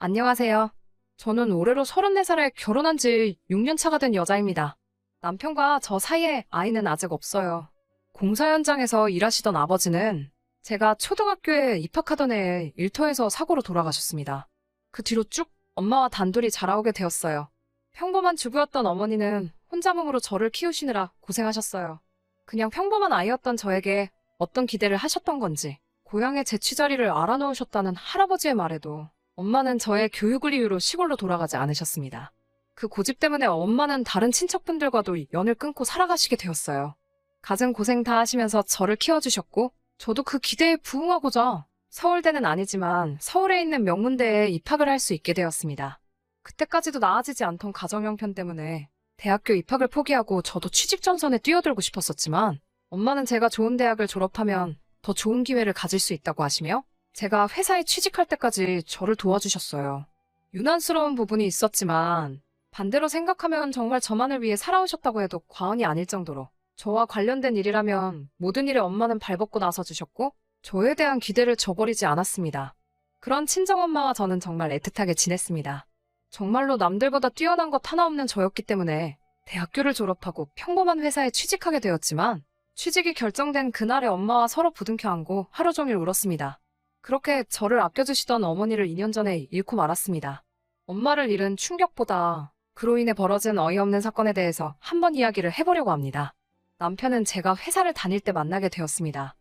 안녕하세요. 저는 올해로 34살에 결혼한 지 6년 차가 된 여자입니다. 남편과 저 사이에 아이는 아직 없어요. 공사 현장에서 일하시던 아버지는 제가 초등학교에 입학하던 해에 일터에서 사고로 돌아가셨습니다. 그 뒤로 쭉 엄마와 단둘이 자라오게 되었어요. 평범한 주부였던 어머니는 혼자 몸으로 저를 키우시느라 고생하셨어요. 그냥 평범한 아이였던 저에게 어떤 기대를 하셨던 건지 고향의 제 취자리를 알아놓으셨다는 할아버지의 말에도 엄마는 저의 교육을 이유로 시골로 돌아가지 않으셨습니다. 그 고집 때문에 엄마는 다른 친척분들과도 연을 끊고 살아가시게 되었어요. 갖은 고생 다 하시면서 저를 키워주셨고 저도 그 기대에 부응하고자 서울대는 아니지만 서울에 있는 명문대에 입학을 할 수 있게 되었습니다. 그때까지도 나아지지 않던 가정 형편 때문에 대학교 입학을 포기하고 저도 취직 전선에 뛰어들고 싶었었지만 엄마는 제가 좋은 대학을 졸업하면 더 좋은 기회를 가질 수 있다고 하시며 제가 회사에 취직할 때까지 저를 도와주셨어요. 유난스러운 부분이 있었지만 반대로 생각하면 정말 저만을 위해 살아오셨다고 해도 과언이 아닐 정도로 저와 관련된 일이라면 모든 일에 엄마는 발벗고 나서주셨고 저에 대한 기대를 저버리지 않았습니다. 그런 친정엄마와 저는 정말 애틋하게 지냈습니다. 정말로 남들보다 뛰어난 것 하나 없는 저였기 때문에 대학교를 졸업하고 평범한 회사에 취직하게 되었지만 취직이 결정된 그날에 엄마와 서로 부둥켜 안고 하루 종일 울었습니다. 그렇게 저를 아껴주시던 어머니를 2년 전에 잃고 말았습니다. 엄마를 잃은 충격보다 그로 인해 벌어진 어이없는 사건에 대해서 한번 이야기를 해보려고 합니다. 남편은 제가 회사를 다닐 때 만나게 되었습니다.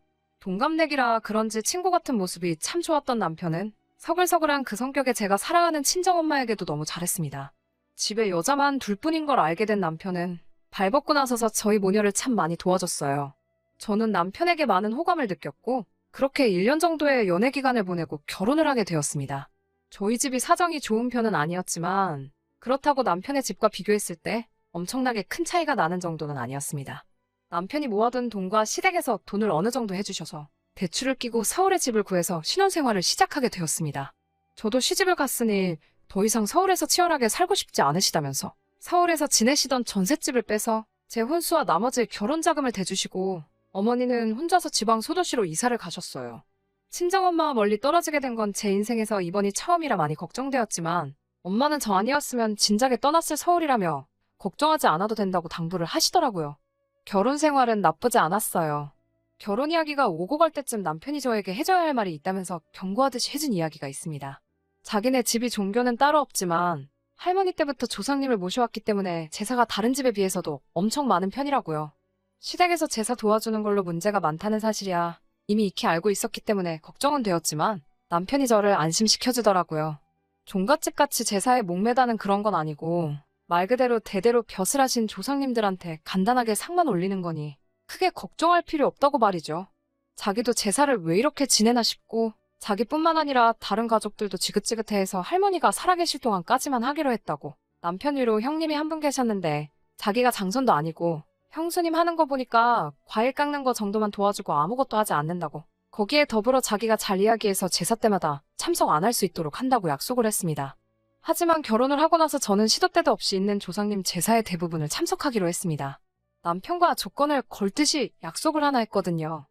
동갑내기라 그런지 친구 같은 모습이 참 좋았던 남편은 서글서글한 그 성격에 제가 사랑하는 친정엄마에게도 너무 잘했습니다. 집에 여자만 둘뿐인 걸 알게 된 남편은 발벗고 나서서 저희 모녀를 참 많이 도와줬어요. 저는 남편에게 많은 호감을 느꼈고 그렇게 1년 정도의 연애 기간을 보내고 결혼을 하게 되었습니다. 저희 집이 사정이 좋은 편은 아니었지만 그렇다고 남편의 집과 비교했을 때 엄청나게 큰 차이가 나는 정도는 아니었습니다. 남편이 모아둔 돈과 시댁에서 돈을 어느 정도 해주셔서 대출을 끼고 서울에 집을 구해서 신혼생활을 시작하게 되었습니다. 저도 시집을 갔으니 더 이상 서울에서 치열하게 살고 싶지 않으시다면서 서울에서 지내시던 전셋집을 빼서 제 혼수와 나머지 결혼 자금을 대주시고 어머니는 혼자서 지방 소도시로 이사를 가셨어요. 친정엄마와 멀리 떨어지게 된 건 제 인생에서 이번이 처음이라 많이 걱정되었지만 엄마는 저 아니었으면 진작에 떠났을 서울이라며 걱정하지 않아도 된다고 당부를 하시더라고요. 결혼 생활은 나쁘지 않았어요. 결혼 이야기가 오고 갈 때쯤 남편이 저에게 해줘야 할 말이 있다면서 경고하듯이 해준 이야기가 있습니다. 자기네 집이 종교는 따로 없지만 할머니 때부터 조상님을 모셔왔기 때문에 제사가 다른 집에 비해서도 엄청 많은 편이라고요. 시댁에서 제사 도와주는 걸로 문제가 많다는 사실이야 이미 익히 알고 있었기 때문에 걱정은 되었지만 남편이 저를 안심시켜주더라고요. 종갓집같이 제사에 목매다는 그런 건 아니고 말 그대로 대대로 벼슬 하신 조상님들한테 간단하게 상만 올리는 거니 크게 걱정할 필요 없다고 말이죠. 자기도 제사를 왜 이렇게 지내나 싶고 자기뿐만 아니라 다른 가족들도 지긋지긋해해서 할머니가 살아계실 동안까지만 하기로 했다고. 남편 위로 형님이 한 분 계셨는데 자기가 장손도 아니고 형수님 하는 거 보니까 과일 깎는 거 정도만 도와주고 아무것도 하지 않는다고. 거기에 더불어 자기가 잘 이야기해서 제사 때마다 참석 안 할 수 있도록 한다고 약속을 했습니다. 하지만 결혼을 하고 나서 저는 시도 때도 없이 있는 조상님 제사의 대부분을 참석하기로 했습니다. 남편과 조건을 걸듯이 약속을 하나 했거든요.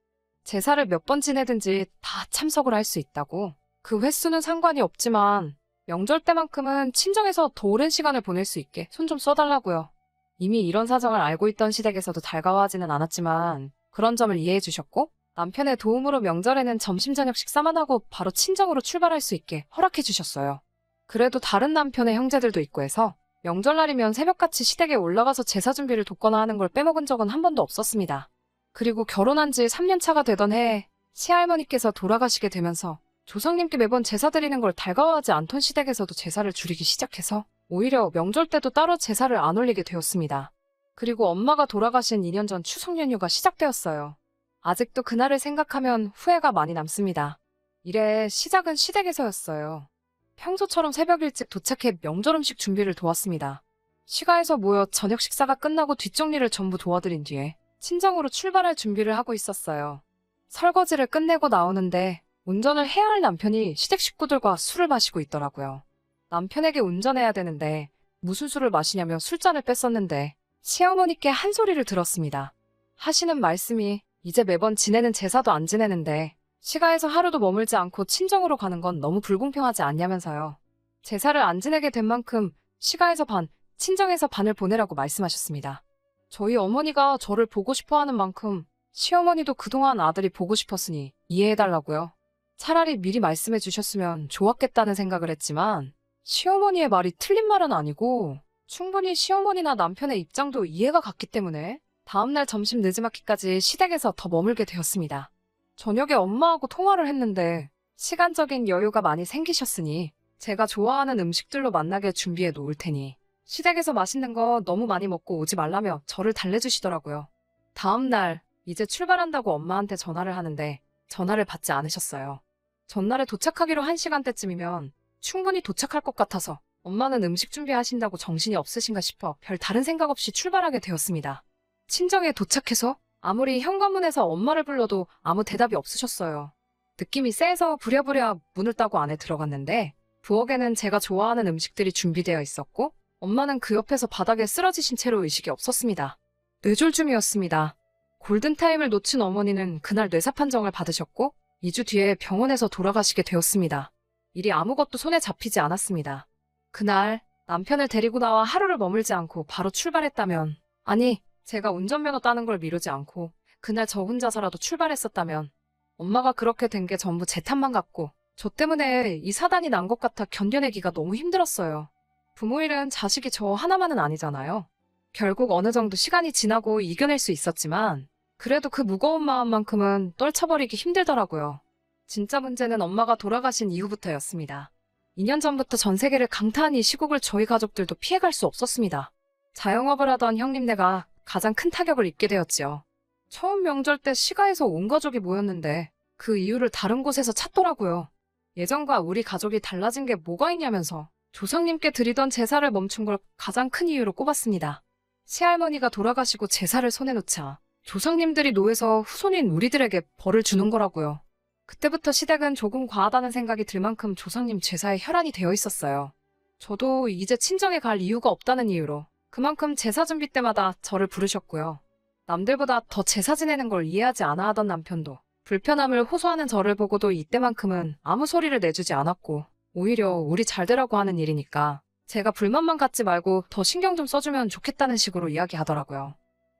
제사를 몇 번 지내든지 다 참석을 할 수 있다고. 그 횟수는 상관이 없지만 명절 때만큼은 친정에서 더 오랜 시간을 보낼 수 있게 손 좀 써달라고요. 이미 이런 사정을 알고 있던 시댁에서도 달가워하지는 않았지만 그런 점을 이해해 주셨고 남편의 도움으로 명절에는 점심 저녁 식사만 하고 바로 친정으로 출발할 수 있게 허락해 주셨어요. 그래도 다른 남편의 형제들도 있고 해서 명절날이면 새벽같이 시댁에 올라가서 제사 준비를 돕거나 하는 걸 빼먹은 적은 한 번도 없었습니다. 그리고 결혼한 지 3년 차가 되던 해에 시할머니께서 돌아가시게 되면서 조상님께 매번 제사 드리는 걸 달가워하지 않던 시댁에서도 제사를 줄이기 시작해서 오히려 명절 때도 따로 제사를 안 올리게 되었습니다. 그리고 엄마가 돌아가신 2년 전 추석 연휴가 시작되었어요. 아직도 그날을 생각하면 후회가 많이 남습니다. 이래 시작은 시댁에서였어요. 평소처럼 새벽 일찍 도착해 명절 음식 준비를 도왔습니다. 시가에서 모여 저녁 식사가 끝나고 뒷정리를 전부 도와드린 뒤에 친정으로 출발할 준비를 하고 있었어요. 설거지를 끝내고 나오는데 운전을 해야 할 남편이 시댁 식구들과 술을 마시고 있더라고요. 남편에게 운전해야 되는데 무슨 술을 마시냐며 술잔을 뺐었는데 시어머니께 한 소리를 들었습니다. 하시는 말씀이 이제 매번 지내는 제사도 안 지내는데 시가에서 하루도 머물지 않고 친정으로 가는 건 너무 불공평하지 않냐면서요. 제사를 안 지내게 된 만큼 시가에서 반, 친정에서 반을 보내라고 말씀하셨습니다. 저희 어머니가 저를 보고 싶어 하는 만큼 시어머니도 그동안 아들이 보고 싶었으니 이해해달라고요. 차라리 미리 말씀해 주셨으면 좋았겠다는 생각을 했지만 시어머니의 말이 틀린 말은 아니고 충분히 시어머니나 남편의 입장도 이해가 갔기 때문에 다음날 점심 늦지막히까지 시댁에서 더 머물게 되었습니다. 저녁에 엄마하고 통화를 했는데 시간적인 여유가 많이 생기셨으니 제가 좋아하는 음식들로 만나게 준비해 놓을 테니 시댁에서 맛있는 거 너무 많이 먹고 오지 말라며 저를 달래주시더라고요. 다음날 이제 출발한다고 엄마한테 전화를 하는데 전화를 받지 않으셨어요. 전날에 도착하기로 1시간대쯤이면 충분히 도착할 것 같아서 엄마는 음식 준비하신다고 정신이 없으신가 싶어 별 다른 생각 없이 출발하게 되었습니다. 친정에 도착해서 아무리 현관문에서 엄마를 불러도 아무 대답이 없으셨어요. 느낌이 쎄해서 부랴부랴 문을 따고 안에 들어갔는데 부엌에는 제가 좋아하는 음식들이 준비되어 있었고 엄마는 그 옆에서 바닥에 쓰러지신 채로 의식이 없었습니다. 뇌졸중이었습니다. 골든타임을 놓친 어머니는 그날 뇌사 판정을 받으셨고 2주 뒤에 병원에서 돌아가시게 되었습니다. 일이 아무것도 손에 잡히지 않았습니다. 그날 남편을 데리고 나와 하루를 머물지 않고 바로 출발했다면, 아니 제가 운전면허 따는 걸 미루지 않고 그날 저 혼자서라도 출발했었다면 엄마가 그렇게 된 게 전부 제 탓만 같고 저 때문에 이 사단이 난 것 같아 견뎌내기가 너무 힘들었어요. 부모 일은 자식이 저 하나만은 아니잖아요. 결국 어느 정도 시간이 지나고 이겨낼 수 있었지만 그래도 그 무거운 마음만큼은 떨쳐버리기 힘들더라고요. 진짜 문제는 엄마가 돌아가신 이후부터였습니다. 2년 전부터 전 세계를 강타한 이 시국을 저희 가족들도 피해갈 수 없었습니다. 자영업을 하던 형님네가 가장 큰 타격을 입게 되었지요. 처음 명절 때 시가에서 온 가족이 모였는데 그 이유를 다른 곳에서 찾더라고요. 예전과 우리 가족이 달라진 게 뭐가 있냐면서 조상님께 드리던 제사를 멈춘 걸 가장 큰 이유로 꼽았습니다. 시할머니가 돌아가시고 제사를 손에 놓자 조상님들이 노해서 후손인 우리들에게 벌을 주는 거라고요. 그때부터 시댁은 조금 과하다는 생각이 들 만큼 조상님 제사에 혈안이 되어 있었어요. 저도 이제 친정에 갈 이유가 없다는 이유로 그만큼 제사 준비 때마다 저를 부르셨고요. 남들보다 더 제사 지내는 걸 이해하지 않아 하던 남편도 불편함을 호소하는 저를 보고도 이때만큼은 아무 소리를 내주지 않았고 오히려 우리 잘 되라고 하는 일이니까 제가 불만만 갖지 말고 더 신경 좀 써주면 좋겠다는 식으로 이야기하더라고요.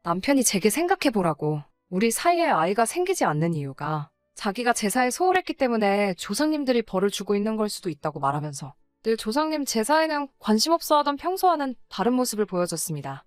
남편이 제게 생각해보라고 우리 사이에 아이가 생기지 않는 이유가 자기가 제사에 소홀했기 때문에 조상님들이 벌을 주고 있는 걸 수도 있다고 말하면서 늘 조상님 제사에는 관심 없어 하던 평소와는 다른 모습을 보여줬습니다.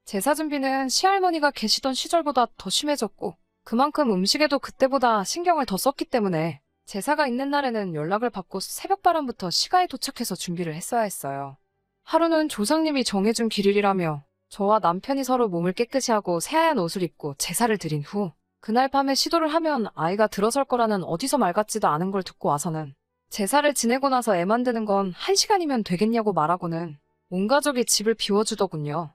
제사 준비는 시할머니가 계시던 시절보다 더 심해졌고 그만큼 음식에도 그때보다 신경을 더 썼기 때문에 제사가 있는 날에는 연락을 받고 새벽바람부터 시가에 도착해서 준비를 했어야 했어요. 하루는 조상님이 정해준 길일이라며 저와 남편이 서로 몸을 깨끗이 하고 새하얀 옷을 입고 제사를 드린 후 그날 밤에 시도를 하면 아이가 들어설 거라는 어디서 말 같지도 않은 걸 듣고 와서는 제사를 지내고 나서 애 만드는 건 1시간이면 되겠냐고 말하고는 온 가족이 집을 비워주더군요.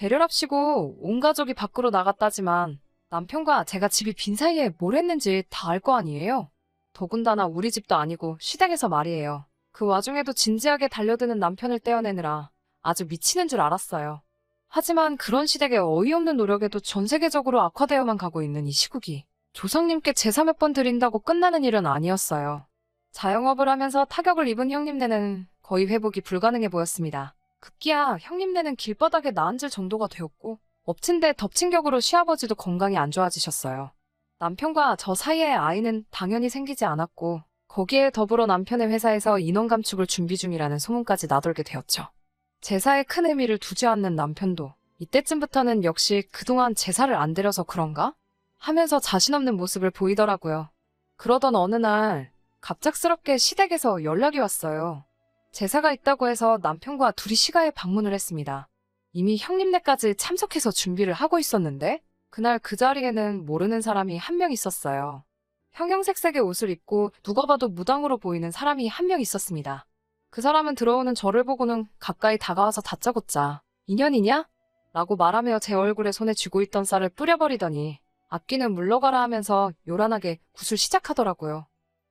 배려랍시고 온 가족이 밖으로 나갔다지만 남편과 제가 집이 빈 사이에 뭘 했는지 다 알 거 아니에요. 더군다나 우리 집도 아니고 시댁에서 말이에요. 그 와중에도 진지하게 달려드는 남편을 떼어내느라 아주 미치는 줄 알았어요. 하지만 그런 시댁의 어이없는 노력에도 전 세계적으로 악화되어만 가고 있는 이 시국이 조상님께 제사 몇 번 드린다고 끝나는 일은 아니었어요. 자영업을 하면서 타격을 입은 형님네는 거의 회복이 불가능해 보였습니다. 급기야 형님네는 길바닥에 나앉을 정도가 되었고 엎친 데 덮친 격으로 시아버지도 건강이 안 좋아지셨어요. 남편과 저 사이에 아이는 당연히 생기지 않았고 거기에 더불어 남편의 회사에서 인원 감축을 준비 중이라는 소문까지 나돌게 되었죠. 제사에 큰 의미를 두지 않는 남편도 이때쯤부터는 역시 그동안 제사를 안 드려서 그런가? 하면서 자신 없는 모습을 보이더라고요. 그러던 어느 날 갑작스럽게 시댁에서 연락이 왔어요. 제사가 있다고 해서 남편과 둘이 시가에 방문을 했습니다. 이미 형님네까지 참석해서 준비를 하고 있었는데 그날 그 자리에는 모르는 사람이 한 명 있었어요. 형형색색의 옷을 입고 누가 봐도 무당으로 보이는 사람이 한 명 있었습니다. 그 사람은 들어오는 저를 보고는 가까이 다가와서 다짜고짜 인연이냐? 라고 말하며 제 얼굴에 손에 쥐고 있던 쌀을 뿌려버리더니 악기는 물러가라 하면서 요란하게 굿을 시작하더라고요.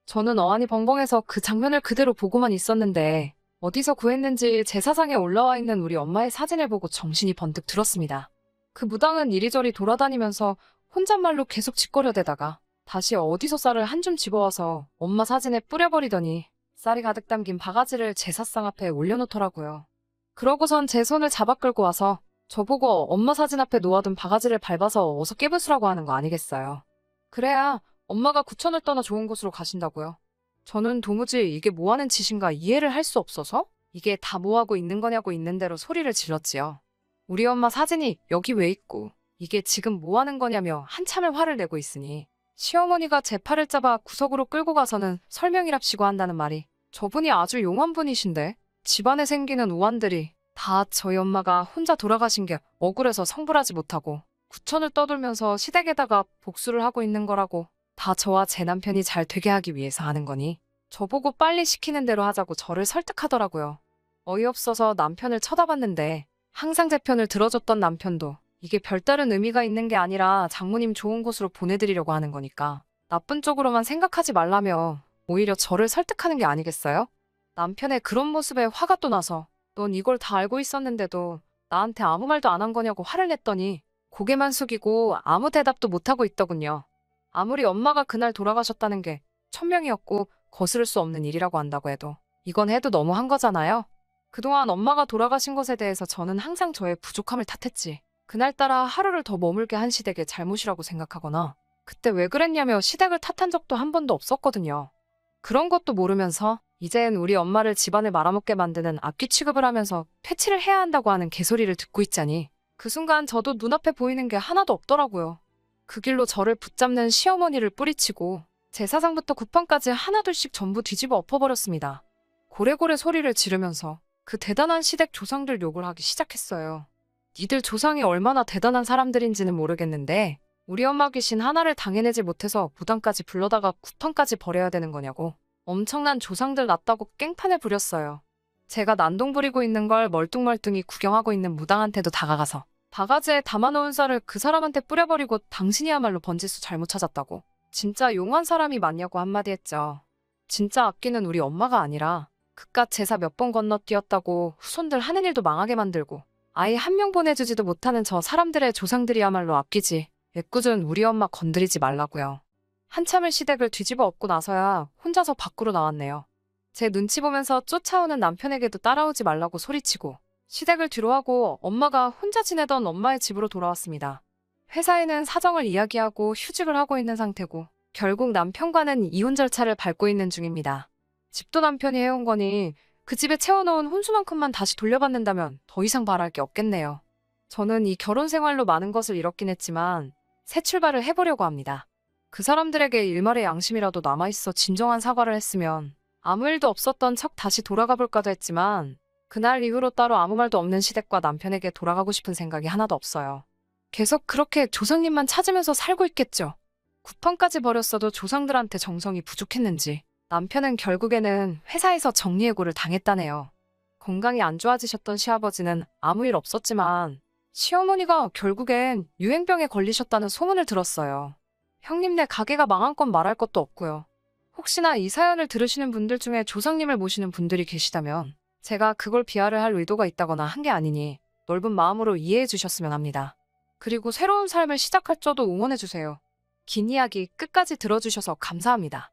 저는 어안이 벙벙해서 그 장면을 그대로 보고만 있었는데 어디서 구했는지 제사상에 올라와 있는 우리 엄마의 사진을 보고 정신이 번뜩 들었습니다. 그 무당은 이리저리 돌아다니면서 혼잣말로 계속 짓거려대다가 다시 어디서 쌀을 한 줌 집어와서 엄마 사진에 뿌려버리더니 쌀이 가득 담긴 바가지를 제사상 앞에 올려놓더라고요. 그러고선 제 손을 잡아 끌고 와서 저보고 엄마 사진 앞에 놓아둔 바가지를 밟아서 어서 깨부수라고 하는 거 아니겠어요. 그래야 엄마가 구천을 떠나 좋은 곳으로 가신다고요. 저는 도무지 이게 뭐하는 짓인가 이해를 할 수 없어서 이게 다 뭐하고 있는 거냐고 있는 대로 소리를 질렀지요. 우리 엄마 사진이 여기 왜 있고 이게 지금 뭐하는 거냐며 한참을 화를 내고 있으니 시어머니가 제 팔을 잡아 구석으로 끌고 가서는 설명이랍시고 한다는 말이 저분이 아주 용한 분이신데 집안에 생기는 우환들이 다 저희 엄마가 혼자 돌아가신 게 억울해서 성불하지 못하고 구천을 떠돌면서 시댁에다가 복수를 하고 있는 거라고 다 저와 제 남편이 잘 되게 하기 위해서 하는 거니 저보고 빨리 시키는 대로 하자고 저를 설득하더라고요. 어이없어서 남편을 쳐다봤는데 항상 제 편을 들어줬던 남편도 이게 별다른 의미가 있는 게 아니라 장모님 좋은 곳으로 보내드리려고 하는 거니까 나쁜 쪽으로만 생각하지 말라며 오히려 저를 설득하는 게 아니겠어요? 남편의 그런 모습에 화가 또 나서 넌 이걸 다 알고 있었는데도 나한테 아무 말도 안 한 거냐고 화를 냈더니 고개만 숙이고 아무 대답도 못하고 있더군요. 아무리 엄마가 그날 돌아가셨다는 게 천명이었고 거스를 수 없는 일이라고 한다고 해도 이건 해도 너무한 거잖아요. 그동안 엄마가 돌아가신 것에 대해서 저는 항상 저의 부족함을 탓했지. 그날따라 하루를 더 머물게 한 시댁의 잘못이라고 생각하거나 그때 왜 그랬냐며 시댁을 탓한 적도 한 번도 없었거든요. 그런 것도 모르면서 이젠 우리 엄마를 집안을 말아먹게 만드는 악귀 취급을 하면서 퇴치를 해야 한다고 하는 개소리를 듣고 있자니 그 순간 저도 눈앞에 보이는 게 하나도 없더라고요. 그 길로 저를 붙잡는 시어머니를 뿌리치고 제사상부터 구판까지 하나둘씩 전부 뒤집어 엎어버렸습니다. 고래고래 소리를 지르면서 그 대단한 시댁 조상들 욕을 하기 시작했어요. 니들 조상이 얼마나 대단한 사람들인지는 모르겠는데 우리 엄마 귀신 하나를 당해내지 못해서 무당까지 불러다가 구판까지 버려야 되는 거냐고 엄청난 조상들 났다고 깽판을 부렸어요. 제가 난동 부리고 있는 걸 멀뚱멀뚱히 구경하고 있는 무당한테도 다가가서 바가지에 담아놓은 쌀을 그 사람한테 뿌려버리고 당신이야말로 번지수 잘못 찾았다고 진짜 용한 사람이 맞냐고 한마디 했죠. 진짜 악귀는 우리 엄마가 아니라 그깟 제사 몇 번 건너뛰었다고 후손들 하는 일도 망하게 만들고 아이 한 명 보내주지도 못하는 저 사람들의 조상들이야말로 악귀지. 애꿎은 우리 엄마 건드리지 말라고요. 한참을 시댁을 뒤집어 엎고 나서야 혼자서 밖으로 나왔네요. 제 눈치 보면서 쫓아오는 남편에게도 따라오지 말라고 소리치고 시댁을 뒤로하고 엄마가 혼자 지내던 엄마의 집으로 돌아왔습니다. 회사에는 사정을 이야기하고 휴직을 하고 있는 상태고 결국 남편과는 이혼 절차를 밟고 있는 중입니다. 집도 남편이 해온 거니 그 집에 채워놓은 혼수만큼만 다시 돌려받는다면 더 이상 바랄 게 없겠네요. 저는 이 결혼 생활로 많은 것을 잃었긴 했지만 새 출발을 해보려고 합니다. 그 사람들에게 일말의 양심이라도 남아있어 진정한 사과를 했으면 아무 일도 없었던 척 다시 돌아가 볼까도 했지만 그날 이후로 따로 아무 말도 없는 시댁과 남편에게 돌아가고 싶은 생각이 하나도 없어요. 계속 그렇게 조상님만 찾으면서 살고 있겠죠. 구판까지 버렸어도 조상들한테 정성이 부족했는지 남편은 결국에는 회사에서 정리해고를 당했다네요. 건강이 안 좋아지셨던 시아버지는 아무 일 없었지만 시어머니가 결국엔 유행병에 걸리셨다는 소문을 들었어요. 형님네 가게가 망한 건 말할 것도 없고요. 혹시나 이 사연을 들으시는 분들 중에 조상님을 모시는 분들이 계시다면 제가 그걸 비하를 할 의도가 있다거나 한 게 아니니 넓은 마음으로 이해해 주셨으면 합니다. 그리고 새로운 삶을 시작할 저도 응원해 주세요. 긴 이야기 끝까지 들어주셔서 감사합니다.